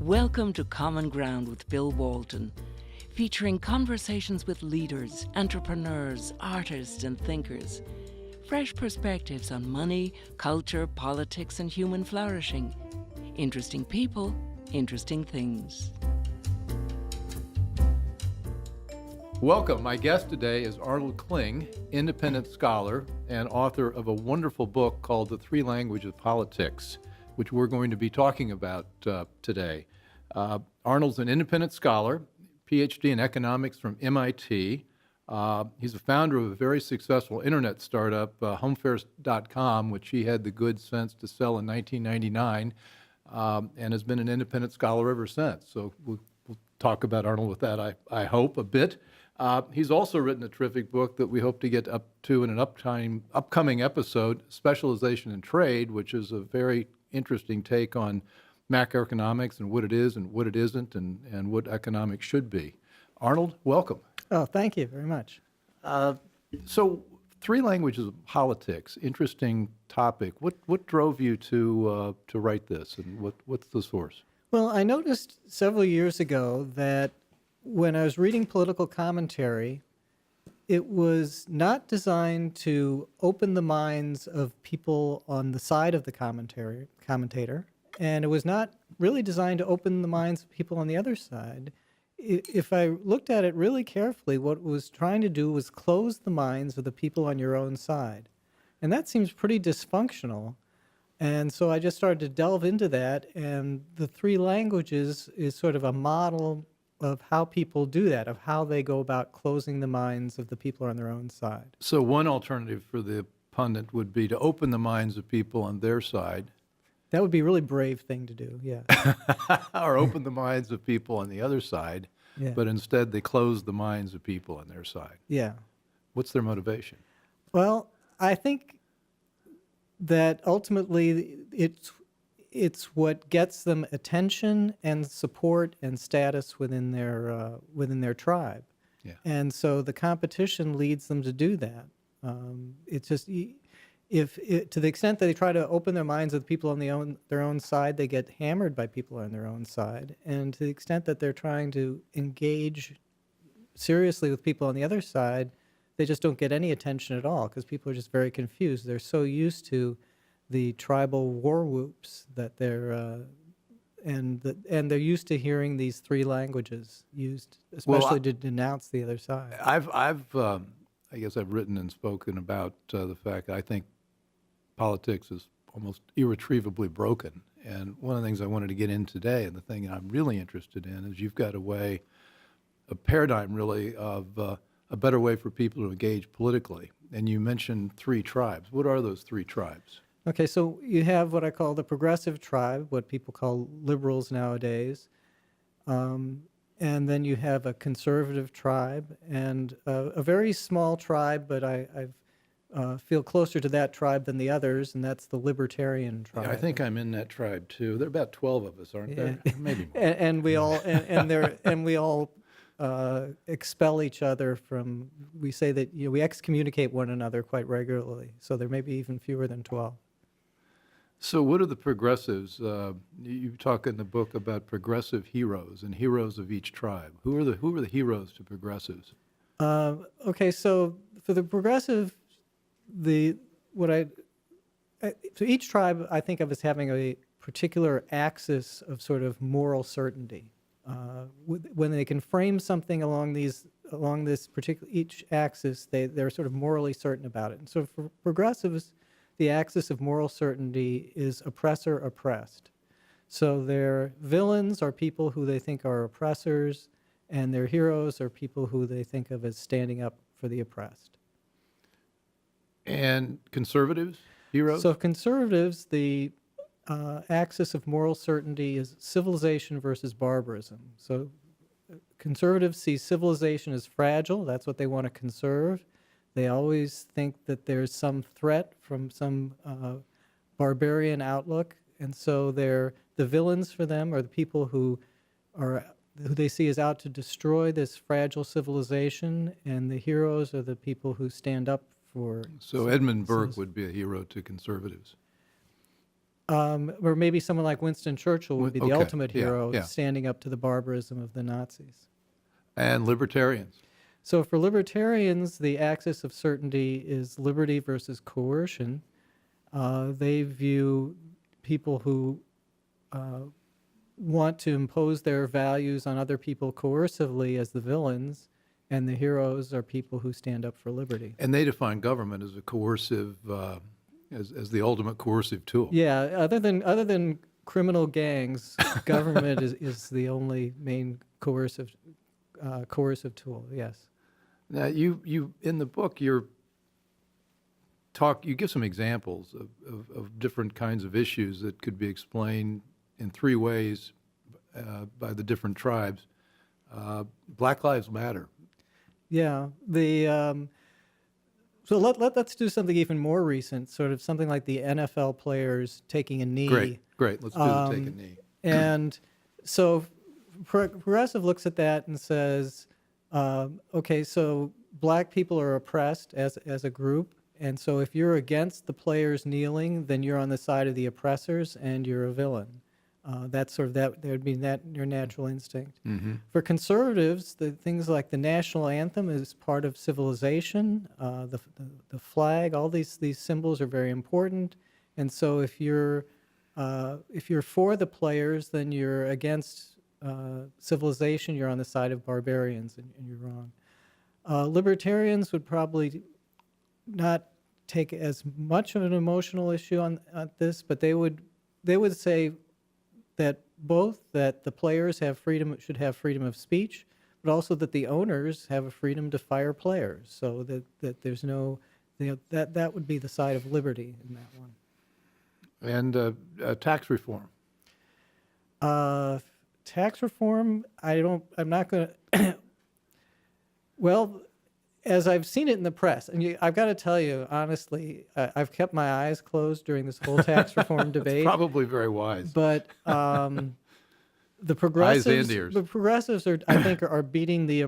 Welcome to Common Ground with Bill Walton, featuring conversations with leaders, entrepreneurs, artists, and thinkers. Fresh perspectives on money, culture, politics, and human flourishing. Interesting people, interesting things. Welcome. My guest today is Arnold Kling, independent scholar and author of a wonderful book called The Three Languages of Politics, which we're going to be talking about today. Arnold's an independent scholar, PhD in economics from MIT. He's a founder of a very successful internet startup, homefares.com, which he had the good sense to sell in 1999, and has been an independent scholar ever since. So we'll talk about Arnold with that, I hope, a bit. He's also written a terrific book that we hope to get up to in an upcoming episode, Specialization in Trade, which is a very interesting take on macroeconomics and what it is and what it isn't and what economics should be. Arnold, welcome. Oh, thank you very much. So, Three Languages of Politics, interesting topic. What drove you to write this, and what's the source? Well, I noticed several years ago that when I was reading political commentary, it was not designed to open the minds of people on the side of the commentator, and it was not really designed to open the minds of people on the other side. If I looked at it really carefully, what it was trying to do was close the minds of the people on your own side. And that seems pretty dysfunctional. And so I just started to delve into that, and the three languages is sort of a model of how people do that, of how they go about closing the minds of the people on their own side. So one alternative for the pundit would be to open the minds of people on their side. That would be a really brave thing to do, yeah. Or open the minds of people on the other side, Yeah. but instead they close the minds of people on their side. Yeah. What's their motivation? Well, I think that ultimately it's what gets them attention and support and status within their tribe. Yeah. And so the competition leads them to do that. It's just to the extent that they try to open their minds of the people on their own side, they get hammered by people on their own side. And to the extent that they're trying to engage seriously with people on the other side, they just don't get any attention at all because people are just very confused. They're so used to the tribal war whoops that they're they're used to hearing these three languages used, especially to denounce the other side. I guess I've written and spoken about the fact that I think politics is almost irretrievably broken. And one of the things I wanted to get in today, and the thing I'm really interested in, is you've got a paradigm really of a better way for people to engage politically. And you mentioned three tribes. What are those three tribes? Okay, so you have what I call the progressive tribe, what people call liberals nowadays. And then you have a conservative tribe and a very small tribe, but I feel closer to that tribe than the others, and that's the libertarian tribe. Yeah, I think I'm in that tribe too. There are about 12 of us, aren't there? Maybe more. and we all and we all expel each other from. We say that we excommunicate one another quite regularly. So there may be even fewer than 12. So what are the progressives? You talk in the book about progressive heroes and heroes of each tribe. Who are the heroes to progressives? Okay, so for the progressive, so each tribe I think of as having a particular axis of sort of moral certainty. When they can frame something along this particular each axis, they're sort of morally certain about it. And so for progressives, the axis of moral certainty is oppressor-oppressed. So their villains are people who they think are oppressors, and their heroes are people who they think of as standing up for the oppressed. And conservatives, heroes? So conservatives, the axis of moral certainty is civilization versus barbarism. So conservatives see civilization as fragile. That's what they want to conserve. They always think that there's some threat from some barbarian outlook, and so the villains for them are the people who they see as out to destroy this fragile civilization, and the heroes are the people who stand up for. So Edmund Burke would be a hero to conservatives. Or maybe someone like Winston Churchill would be the Okay, ultimate yeah, hero, yeah. standing up to the barbarism of the Nazis. And libertarians. So for libertarians, the axis of certainty is liberty versus coercion. They view people who want to impose their values on other people coercively as the villains, and the heroes are people who stand up for liberty. And they define government as a coercive, as the ultimate coercive tool. Yeah, other than criminal gangs, government is the only main coercive tool. Yes. Now, you in the book, you give some examples of different kinds of issues that could be explained in three ways by the different tribes. Black Lives Matter. Yeah. So let's do something even more recent, sort of something like the NFL players taking a knee. Great. Let's do the take a knee. And so Progressive looks at that and says, okay, so black people are oppressed as a group, and so if you're against the players kneeling, then you're on the side of the oppressors and you're a villain. That's sort of that would be your natural instinct. Mm-hmm. For conservatives, the things like the national anthem is part of civilization. The flag, all these symbols are very important, and so if you're for the players, then you're against civilization. You're on the side of barbarians, and you're wrong. Libertarians would probably not take as much of an emotional issue on this, but they would say that the players should have freedom of speech, but also that the owners have a freedom to fire players. So that there's no, that would be the side of liberty in that one. And tax reform. Tax reform, I'm not going to. Well, as I've seen it in the press, and I've got to tell you honestly, I've kept my eyes closed during this whole tax reform debate. Probably very wise. But the progressives I think are beating the the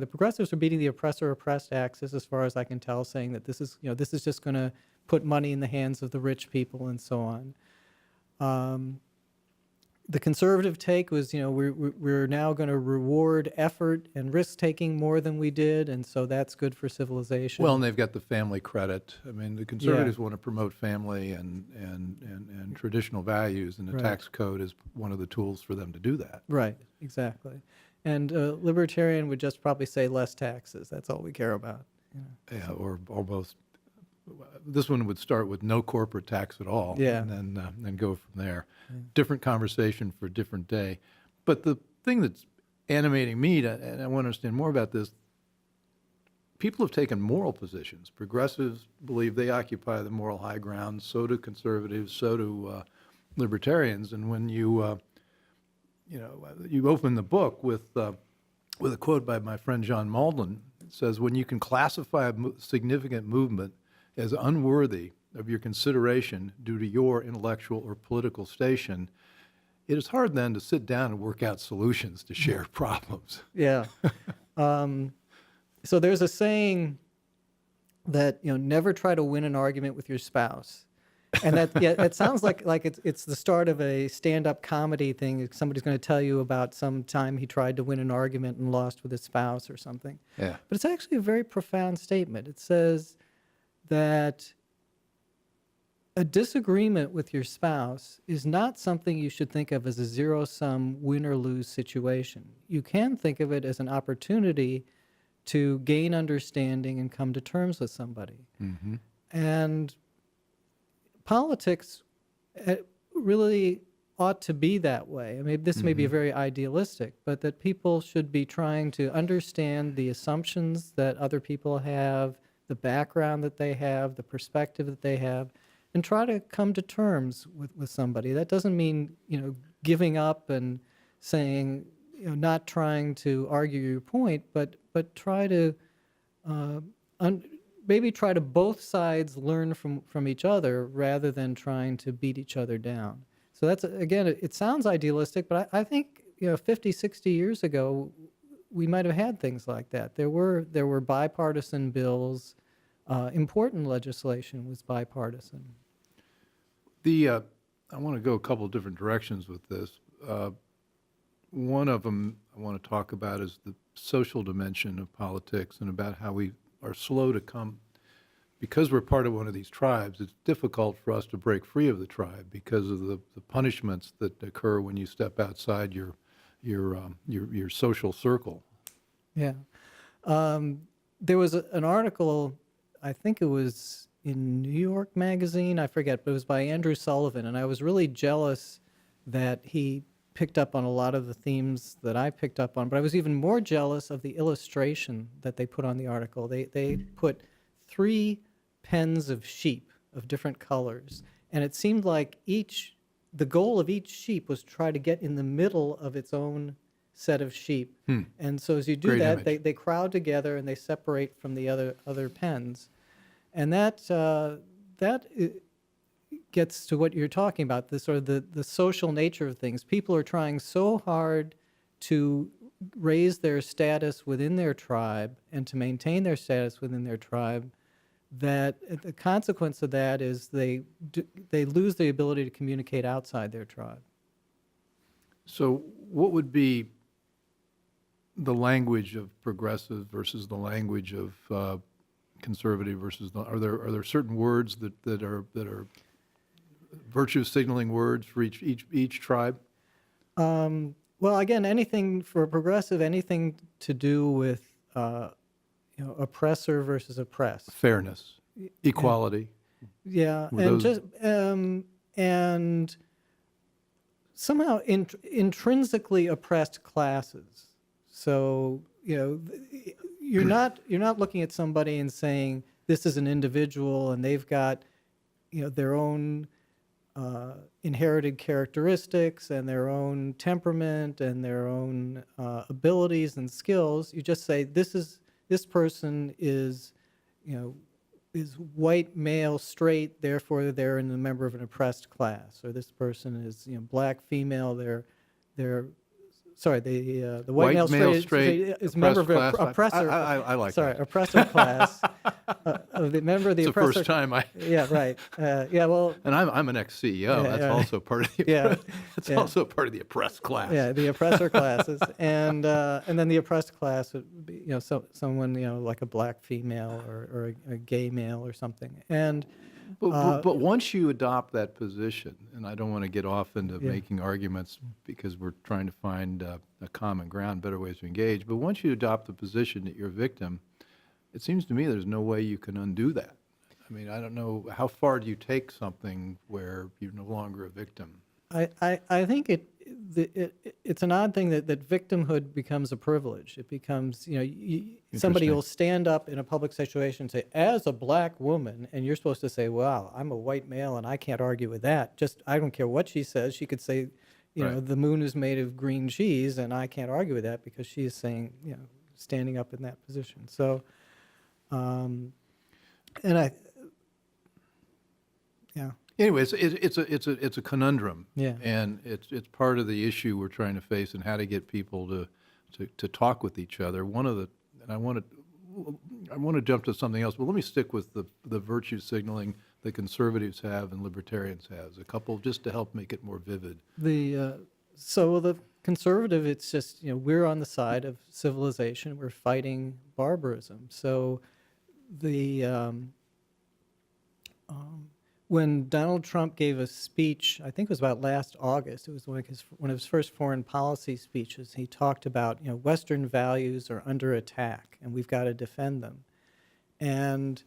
progressives are beating the oppressor-oppressed axis as far as I can tell, saying that this is just going to put money in the hands of the rich people and so on. The conservative take was, we're now going to reward effort and risk-taking more than we did, and so that's good for civilization. Well, and they've got the family credit. I mean, the conservatives want to promote family and traditional values, and the tax code is one of the tools for them to do that. Right, exactly. And libertarian would just probably say less taxes. That's all we care about. Yeah, or almost. This one would start with no corporate tax at all, yeah, and then go from there. Yeah. Different conversation for a different day. But the thing that's animating me, and I want to understand more about this, people have taken moral positions. Progressives believe they occupy the moral high ground. So do conservatives. So do libertarians. And when you open the book with a quote by my friend John Malden, it says, "When you can classify a significant movement as unworthy of your consideration due to your intellectual or political station, it is hard then to sit down and work out solutions to shared problems." Yeah. So there's a saying that, never try to win an argument with your spouse. And it sounds like it's the start of a stand-up comedy thing. Somebody's going to tell you about some time he tried to win an argument and lost with his spouse or something. Yeah. But it's actually a very profound statement. It says that a disagreement with your spouse is not something you should think of as a zero-sum win or lose situation. You can think of it as an opportunity to gain understanding and come to terms with somebody. Mm-hmm. And politics really ought to be that way. I mean, this may be very idealistic, but that people should be trying to understand the assumptions that other people have, the background that they have, the perspective that they have, and try to come to terms with somebody. That doesn't mean, giving up and saying, not trying to argue your point, but try to maybe try to both sides learn from each other rather than trying to beat each other down. So that's, again, it sounds idealistic, but I think, 50, 60 years ago, we might have had things like that. There were bipartisan bills. Important legislation was bipartisan. I want to go a couple of different directions with this. One of them I want to talk about is the social dimension of politics and about how we are slow to come. Because we're part of one of these tribes, it's difficult for us to break free of the tribe because of the punishments that occur when you step outside your social circle. Yeah. There was an article, I think it was in New York Magazine, I forget, but it was by Andrew Sullivan, and I was really jealous that he picked up on a lot of the themes that I picked up on, but I was even more jealous of the illustration that they put on the article. They put 3 pens of sheep of different colors, and it seemed like the goal of each sheep was try to get in the middle of its own set of sheep. And so as you do Great that, image. they crowd together and they separate from the other pens. And that gets to what you're talking about, the sort of the social nature of things. People are trying so hard to raise their status within their tribe and to maintain their status within their tribe that the consequence of that is they lose the ability to communicate outside their tribe. So what would be the language of progressive versus the language of conservative versus are there certain words that are virtue signaling words for each tribe? Well, again, anything for a progressive, anything to do with oppressor versus oppressed. Fairness, equality. Yeah, Were and those- just and somehow intrinsically oppressed classes. So you're not looking at somebody and saying this is an individual and they've got their own inherited characteristics and their own temperament and their own abilities and skills. You just say this person is white, male, straight, therefore they're a member of an oppressed class. Or this person is black, female, they're sorry, the white male straight is a member of an oppressor. I like sorry, that. oppressor class. The member of the It's oppressor. the first time Yeah, right. Yeah, well. And I'm an ex-CEO. That's also part of the. It's also part of the oppressed class. Yeah, the oppressor classes, and then the oppressed class would be someone like a black female or a gay male or something, and. But once you adopt that position, and I don't want to get off into making arguments because we're trying to find a common ground, better ways to engage, but once you adopt the position that you're a victim, it seems to me there's no way you can undo that. I mean, I don't know, how far do you take something where you're no longer a victim? I think it's an odd thing that victimhood becomes a privilege. It becomes, somebody will stand up in a public situation and say, as a black woman, and you're supposed to say, well, I'm a white male and I can't argue with that. I don't care what she says. She could say, the moon is made of green cheese, and I can't argue with that because she is saying, standing up in that position. So, Anyways, it's a conundrum, Yeah. and it's part of the issue we're trying to face and how to get people to talk with each other. I want to jump to something else, but let me stick with the virtue signaling that conservatives have and libertarians have. A couple just to help make it more vivid. So the conservative, it's just we're on the side of civilization. We're fighting barbarism. So when Donald Trump gave a speech, I think it was about last August, it was one of his first foreign policy speeches, he talked about, Western values are under attack and we've got to defend them. And,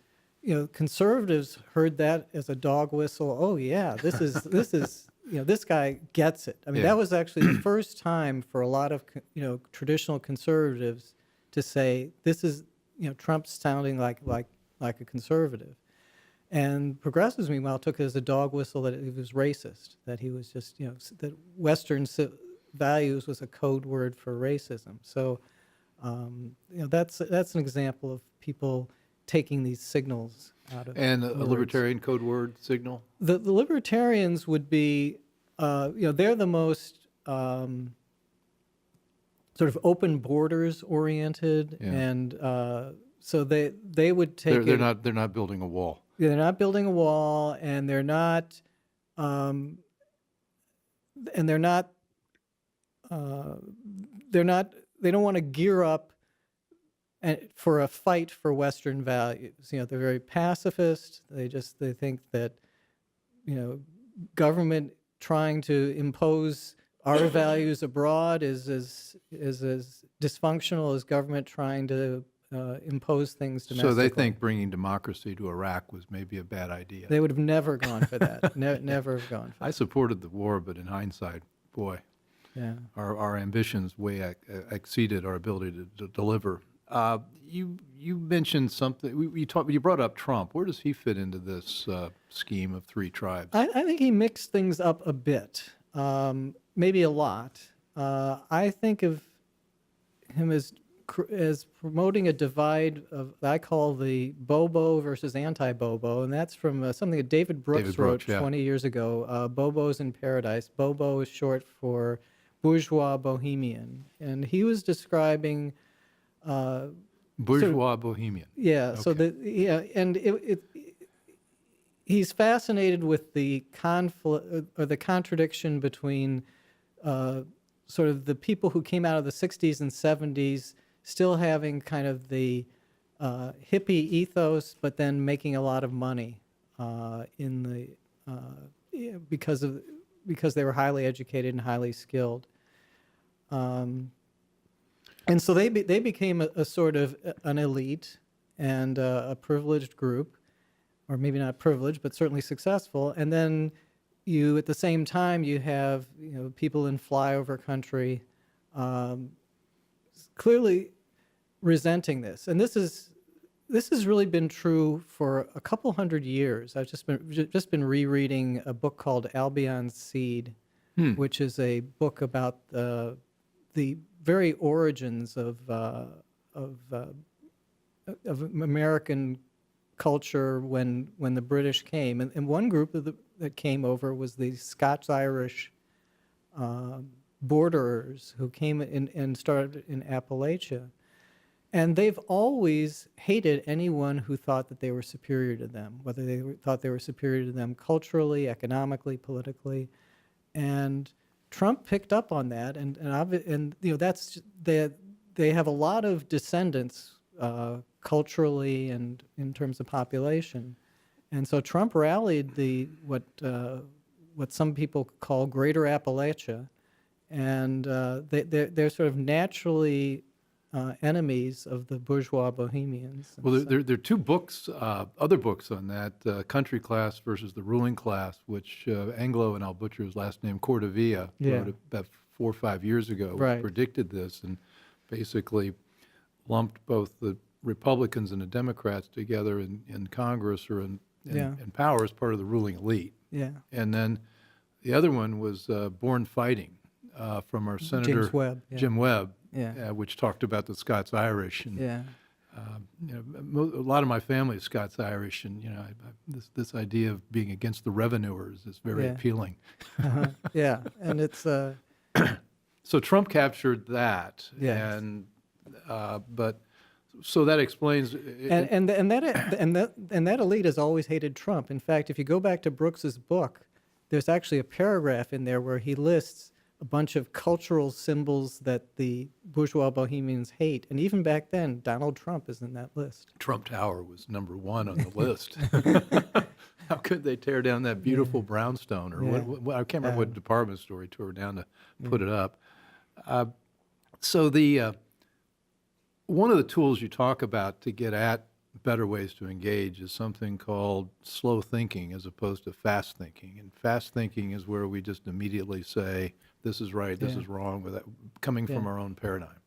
conservatives heard that as a dog whistle. Oh yeah, this is, this guy gets it. I mean, that was actually the first time for a lot of, traditional conservatives to say, this is, Trump's sounding like a conservative. And progressives, meanwhile, took it as a dog whistle that it was racist, that he was just, that Western values was a code word for racism. So, that's an example of people taking these signals out of And a words. libertarian code word signal? The libertarians would be, they're the most sort of open borders oriented, and so they would take They're not building a wall. They're not building a wall, and they're not and they're not, they don't want to gear up for a fight for Western values. They're very pacifist. They think that, government trying to impose our values abroad is as dysfunctional as government trying to impose things domestically. So they think bringing democracy to Iraq was maybe a bad idea. They would have never gone for that. Never have gone for that. I supported the war, but in hindsight, boy, Yeah. our ambitions way exceeded our ability to deliver. You mentioned something. You brought up Trump. Where does he fit into this scheme of three tribes? I think he mixed things up a bit, maybe a lot. I think of him as promoting a divide of I call the Bobo versus anti-Bobo, and that's from something that David Brooks wrote 20 years ago. Bobos in Paradise. Bobo is short for bourgeois bohemian, and he was describing. Bourgeois bohemian. Yeah. Okay. So and he's fascinated with the conflict or the contradiction between sort of the people who came out of the 60s and 70s still having kind of the hippie ethos, but then making a lot of money because they were highly educated and highly skilled. And so they became a sort of an elite and a privileged group, or maybe not privileged, but certainly successful. And then at the same time, you have people in flyover country clearly resenting this. And this has really been true for a couple hundred years. I've just been rereading a book called Albion Seed, which is a book about the very origins of American culture when the British came, and one group that came over was the Scots-Irish borderers who came in and started in Appalachia, and they've always hated anyone who thought that they were superior to them, whether they thought they were superior to them culturally, economically, politically, and Trump picked up on that, and that's they have a lot of descendants culturally and in terms of population, and so Trump rallied what some people call Greater Appalachia, and they're sort of naturally enemies of the bourgeois bohemians. Well, there are two books, other books on that, Country Class versus the Ruling Class, which Anglo, and I'll butcher his last name, Cordovilla, wrote about 4 or 5 years ago, right. Predicted this, and basically lumped both the Republicans and the Democrats together in Congress or in power as part of the ruling elite. Yeah. And then the other one was Born Fighting from our Senator Jim Webb. Yeah. Which talked about the Scots-Irish, and a lot of my family is Scots-Irish, and this idea of being against the revenuers is very appealing. Yeah, and it's so Trump captured that, and but so that explains. And that elite has always hated Trump. In fact, if you go back to Brooks's book, there's actually a paragraph in there where he lists a bunch of cultural symbols that the bourgeois bohemians hate. And even back then, Donald Trump is in that list. Trump Tower was number 1 on the list. How could they tear down that beautiful brownstone? Or what, I can't remember what department store he tore down to put it up. So one of the tools you talk about to get at better ways to engage is something called slow thinking as opposed to fast thinking. And fast thinking is where we just immediately say, this is right, this is wrong, without coming from our own paradigm.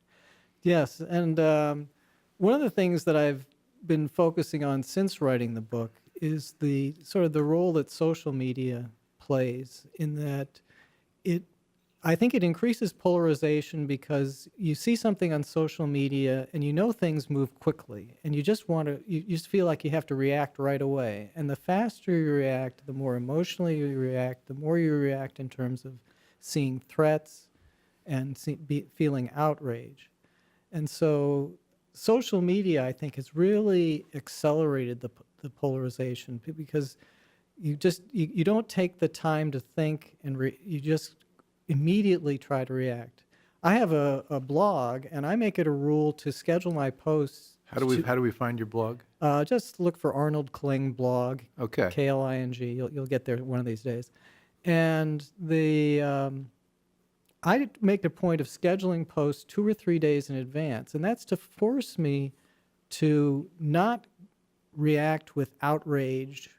Yes, and one of the things that I've been focusing on since writing the book is the sort of the role that social media plays in that I think it increases polarization because you see something on social media and things move quickly, and you just feel like you have to react right away. And the faster you react, the more emotionally you react, the more you react in terms of seeing threats and feeling outrage. And so social media, I think, has really accelerated the polarization because you don't take the time to think, and you just immediately try to react. I have a blog, and I make it a rule to schedule my posts. How do we find your blog? Just look for Arnold Kling blog. Okay. Kling. You'll get there one of these days. And I make a point of scheduling posts 2 or 3 days in advance, and that's to force me to not react with outrage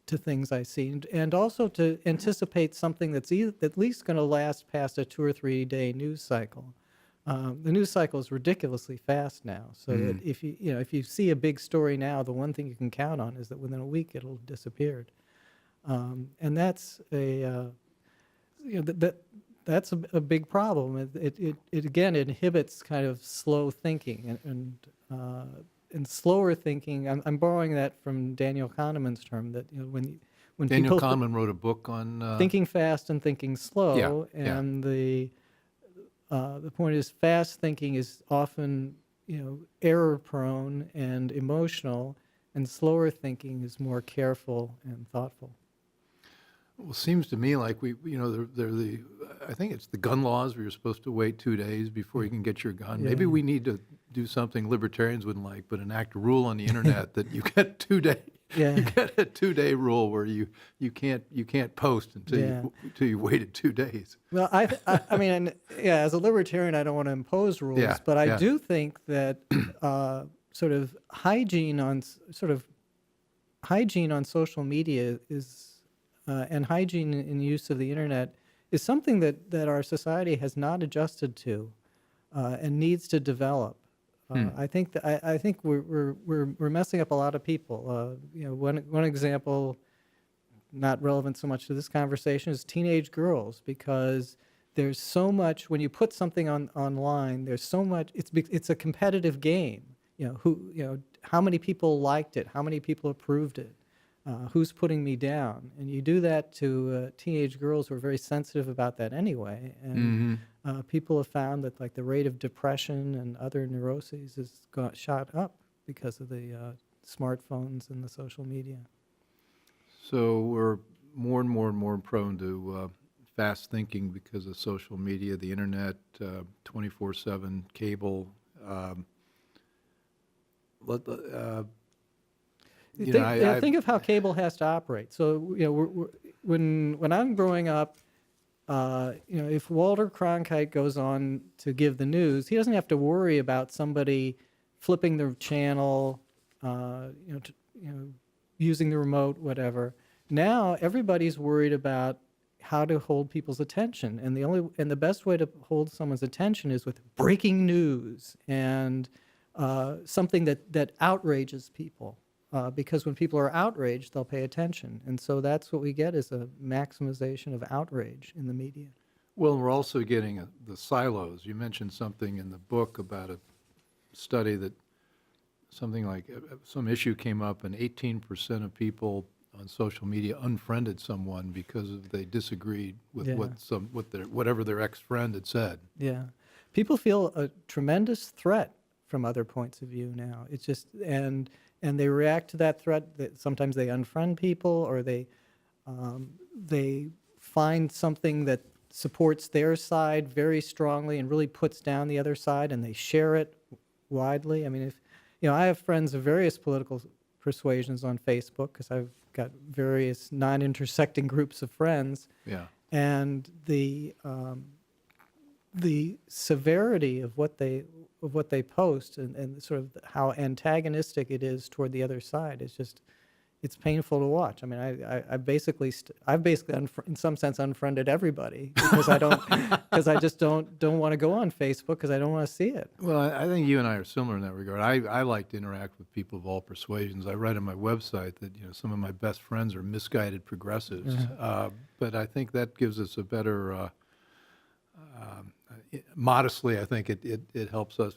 to things I see, and also to anticipate something that's at least going to last past a 2 or 3 day news cycle. The news cycle is ridiculously fast now, so that if you see a big story now, the one thing you can count on is that within a week it'll have disappeared, and that's that's a big problem. It again inhibits kind of slow thinking and slower thinking. I'm borrowing that from Daniel Kahneman's term that when Daniel people Kahneman wrote a book on thinking fast and thinking slow, Yeah, and the point is fast thinking is often error prone and emotional, and slower thinking is more careful and thoughtful. Well, it seems to me like I think it's the gun laws where you're supposed to wait 2 days before you can get your gun. Yeah. Maybe we need to do something libertarians wouldn't like, but enact a rule on the internet that you get 2 day. Yeah. You get a 2 day rule where you can't post until you waited 2 days. Well, I mean, as a libertarian, I don't want to impose rules, but I do think that sort of hygiene on social media is and hygiene in use of the internet is something that our society has not adjusted to and needs to develop. I think we're messing up a lot of people. One example, not relevant so much to this conversation, is teenage girls, because there's so much when you put something online. There's so much. It's a competitive game. How many people liked it? How many people approved it? Who's putting me down? And you do that to teenage girls who are very sensitive about that anyway. And people have found that like the rate of depression and other neuroses has shot up because of the smartphones and the social media. So we're more and more prone to fast thinking because of social media, the internet, 24/7 cable. Think of how cable has to operate. So when I'm growing up, if Walter Cronkite goes on to give the news, he doesn't have to worry about somebody flipping the channel, using the remote, whatever. Now everybody's worried about how to hold people's attention, and the best way to hold someone's attention is with breaking news and something that outrages people. Because when people are outraged, they'll pay attention. And so that's what we get, is a maximization of outrage in the media. Well, we're also getting the silos. You mentioned something in the book about a study that something like some issue came up and 18% of people on social media unfriended someone because they disagreed with whatever their ex-friend had said. Yeah. People feel a tremendous threat from other points of view now. It's just, and they react to that threat. Sometimes they unfriend people, or they find something that supports their side very strongly and really puts down the other side, and they share it widely. I mean, I have friends of various political persuasions on Facebook because I've got various non-intersecting groups of friends. Yeah. And the severity of what they post and sort of how antagonistic it is toward the other side is just, it's painful to watch. I mean, I've basically in some sense unfriended everybody because I just don't want to go on Facebook because I don't want to see it. Well, I think you and I are similar in that regard. I like to interact with people of all persuasions. I write on my website that some of my best friends are misguided progressives, but I think that gives us a better. Modestly, I think it helps us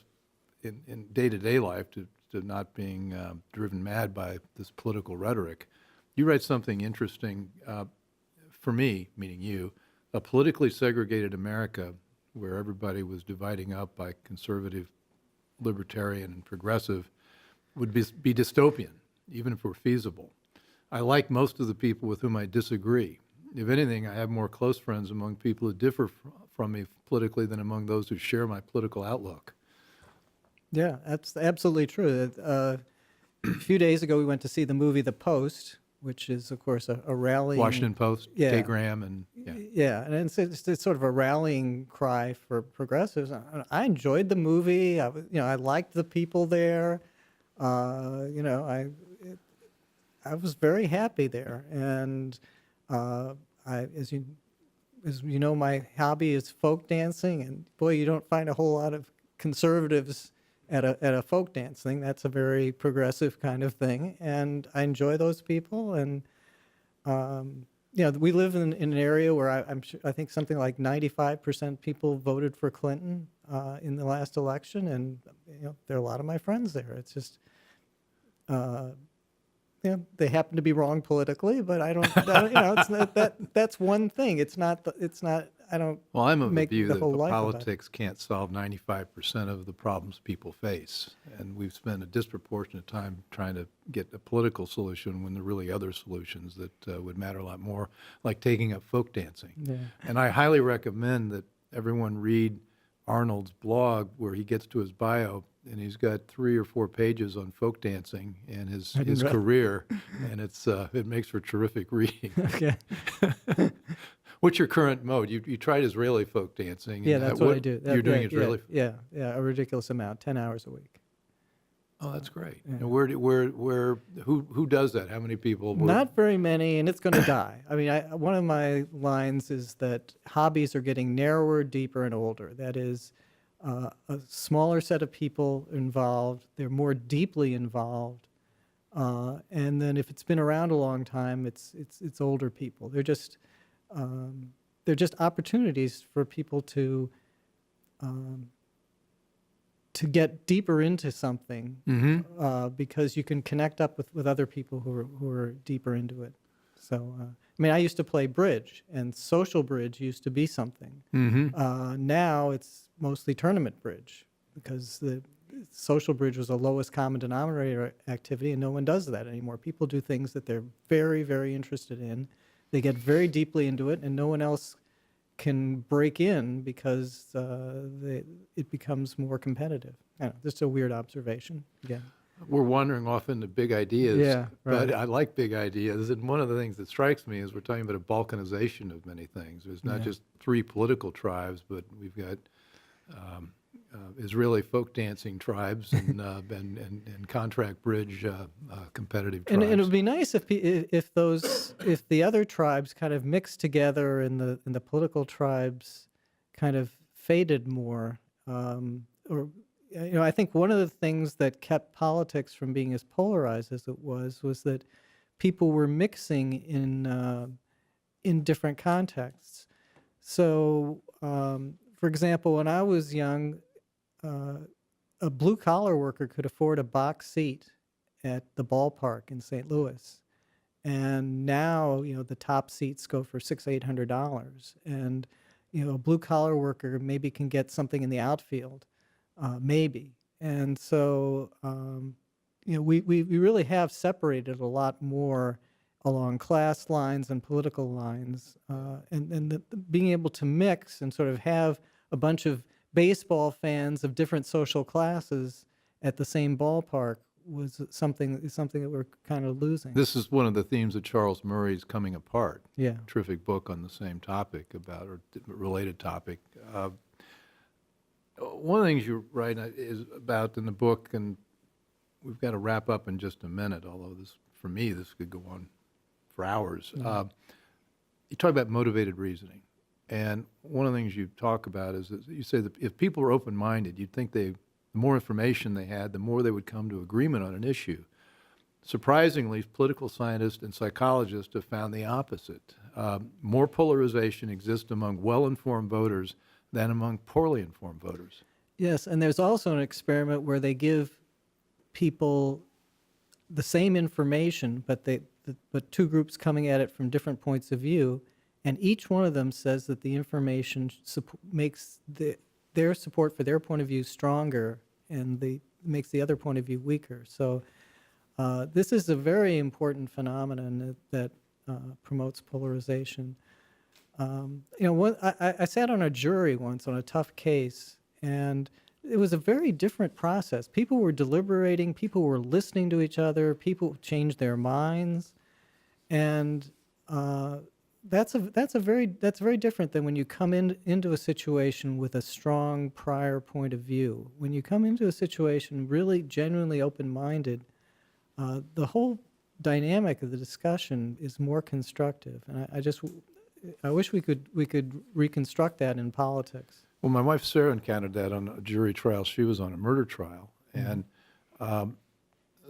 in day-to-day life to not being driven mad by this political rhetoric. You write something interesting for me, meaning you, a politically segregated America where everybody was dividing up by conservative, libertarian, and progressive would be dystopian, even if it were feasible. I like most of the people with whom I disagree. If anything, I have more close friends among people who differ from me politically than among those who share my political outlook. Yeah, that's absolutely true. A few days ago, we went to see the movie The Post, which is, of course, a rallying... Washington Post, Yeah. Kay Graham, and Yeah, and it's sort of a rallying cry for progressives. I enjoyed the movie. I liked the people there. I was very happy there, and as you know, my hobby is folk dancing, and boy, you don't find a whole lot of conservatives at a folk dance thing. That's a very progressive kind of thing, and I enjoy those people. And we live in an area where I think something like 95% people voted for Clinton in the last election, and there are a lot of my friends there. It's just they happen to be wrong politically, but I don't it's not that's one thing. It's not I don't well, I'm of the make view the that whole life about it. politics can't solve 95% of the problems people face, and we've spent a disproportionate time trying to get a political solution when there are really other solutions that would matter a lot more, like taking up folk dancing. Yeah. And I highly recommend that everyone read Arnold's blog, where he gets to his bio, and he's got 3 or 4 pages on folk dancing and his career, and it makes for terrific reading. Okay. What's your current mode? You tried Israeli folk dancing. Yeah, that's what I do. You're doing Israeli. Yeah, a ridiculous amount, 10 hours a week. Oh, that's great. Yeah. And who does that? How many people? Not very many, and it's going to die. I mean, one of my lines is that hobbies are getting narrower, deeper, and older. That is, a smaller set of people involved. They're more deeply involved, and then if it's been around a long time, it's older people. They're just opportunities for people to get deeper into something, because you can connect up with other people who are deeper into it. So, I mean, I used to play bridge, and social bridge used to be something. Now it's mostly tournament bridge, because the social bridge was the lowest common denominator activity, and no one does that anymore. People do things that they're very, very interested in. They get very deeply into it, and no one else can break in because it becomes more competitive. I don't know, just a weird observation. Yeah. We're wandering off into big ideas, Yeah, right. but I like big ideas. And one of the things that strikes me is we're talking about a balkanization of many things. There's not just 3 political tribes, but we've got Israeli folk dancing tribes and contract bridge competitive tribes. And it would be nice if the other tribes kind of mixed together and the political tribes kind of faded more. I think one of the things that kept politics from being as polarized as it was that people were mixing in different contexts. So, for example, when I was young, a blue-collar worker could afford a box seat at the ballpark in St. Louis. And now, the top seats go for $600-800. And, a blue-collar worker maybe can get something in the outfield, maybe. And so, we really have separated a lot more along class lines and political lines. And being able to mix and sort of have a bunch of baseball fans of different social classes at the same ballpark was something that we're kind of losing. This is one of the themes of Charles Murray's Coming Apart. Yeah. Terrific book on the same topic or related topic. One of the things you write is about in the book, and we've got to wrap up in just a minute, although for me, this could go on for hours. You talk about motivated reasoning. And one of the things you talk about is that you say that if people were open-minded, you'd think the more information they had, the more they would come to agreement on an issue. Surprisingly, political scientists and psychologists have found the opposite. More polarization exists among well-informed voters than among poorly informed voters. Yes, and there's also an experiment where they give people the same information, but two groups coming at it from different points of view, and each one of them says that the information makes their support for their point of view stronger, and makes the other point of view weaker. So This is a very important phenomenon that promotes polarization. I sat on a jury once on a tough case, and it was a very different process. People were deliberating, people were listening to each other, people changed their minds, and that's very different than when you come into a situation with a strong prior point of view. When you come into a situation really genuinely open-minded, the whole dynamic of the discussion is more constructive, and I wish we could reconstruct that in politics. Well, my wife Sarah encountered that on a jury trial. She was on a murder trial, and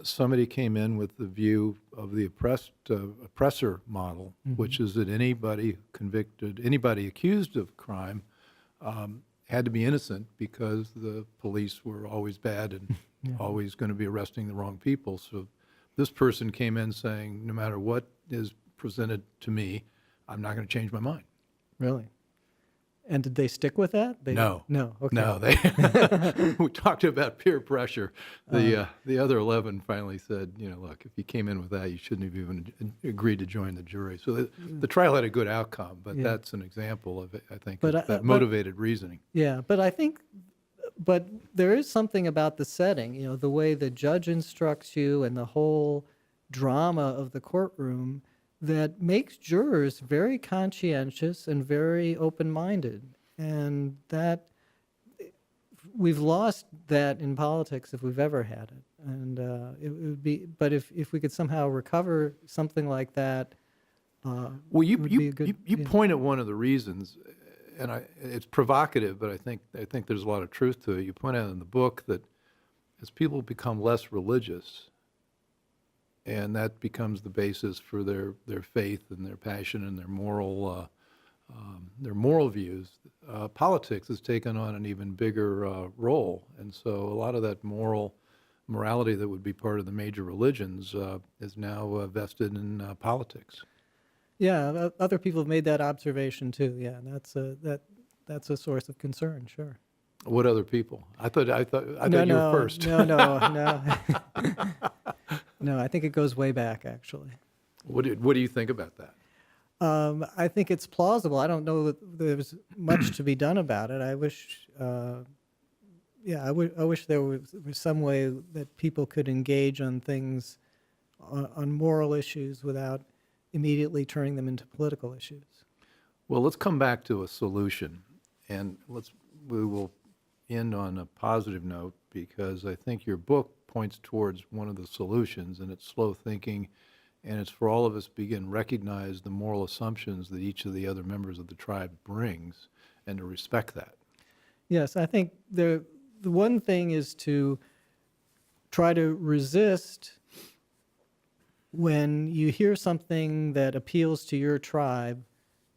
somebody came in with the view of the oppressor model, which is that anybody convicted, anybody accused of crime had to be innocent because the police were always bad and always going to be arresting the wrong people. So this person came in saying, no matter what is presented to me, I'm not going to change my mind. Really? And did they stick with that? No. No. Okay. No. We talked about peer pressure. The other 11 finally said, look, if you came in with that, you shouldn't have even agreed to join the jury. So the trial had a good outcome, but that's an example of it, I think, that motivated reasoning. Yeah, but there is something about the setting, the way the judge instructs you and the whole drama of the courtroom that makes jurors very conscientious and very open-minded. And that we've lost that in politics if we've ever had it. And it would be, but if we could somehow recover something like that, well, you point at one of the reasons, and it's provocative, but I think there's a lot of truth to it. You point out in the book that as people become less religious, and that becomes the basis for their faith and their passion and their moral views, politics has taken on an even bigger role. And so a lot of that morality that would be part of the major religions is now vested in politics. Yeah, other people have made that observation too. Yeah, that's a source of concern. Sure. What other people? I thought you were first. No. No, I think it goes way back, actually. What do you think about that? I think it's plausible. I don't know that there's much to be done about it. I wish, I wish there was some way that people could engage on things, on moral issues, without immediately turning them into political issues. Well, let's come back to a solution, and we will end on a positive note, because I think your book points towards one of the solutions, and it's slow thinking, and it's for all of us to begin to recognize the moral assumptions that each of the other members of the tribe brings, and to respect that. Yes, I think the one thing is to try to resist when you hear something that appeals to your tribe.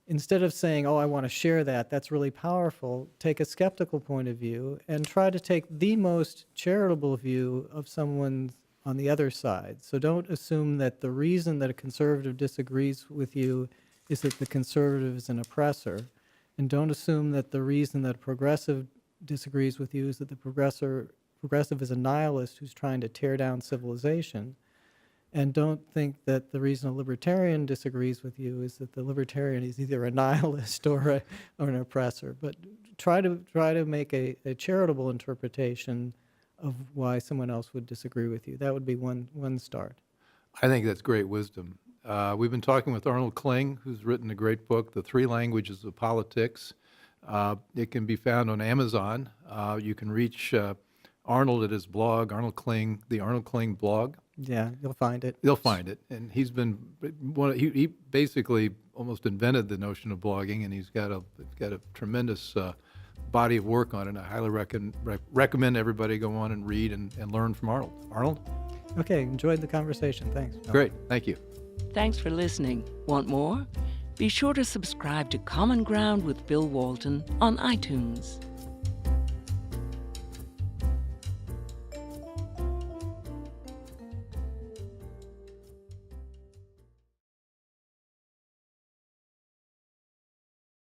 Instead of saying, oh, I want to share that, that's really powerful, take a skeptical point of view and try to take the most charitable view of someone on the other side. So don't assume that the reason that a conservative disagrees with you is that the conservative is an oppressor. And don't assume that the reason that a progressive disagrees with you is that the progressive is a nihilist who's trying to tear down civilization. And don't think that the reason a libertarian disagrees with you is that the libertarian is either a nihilist or an oppressor. But try to make a charitable interpretation of why someone else would disagree with you. That would be one start. I think that's great wisdom. We've been talking with Arnold Kling, who's written a great book, The 3 Languages of Politics. It can be found on Amazon. You can reach Arnold at his blog, Arnold Kling, the Arnold Kling blog. Yeah, you'll find it. They'll find it, and he's been he basically almost invented the notion of blogging, and he's got a tremendous body of work on it. I highly recommend everybody go on and read and learn from Arnold. Arnold? Okay, enjoyed the conversation. Thanks. Great, thank you. Thanks for listening. Want more? Be sure to subscribe to Common Ground with Bill Walton on iTunes.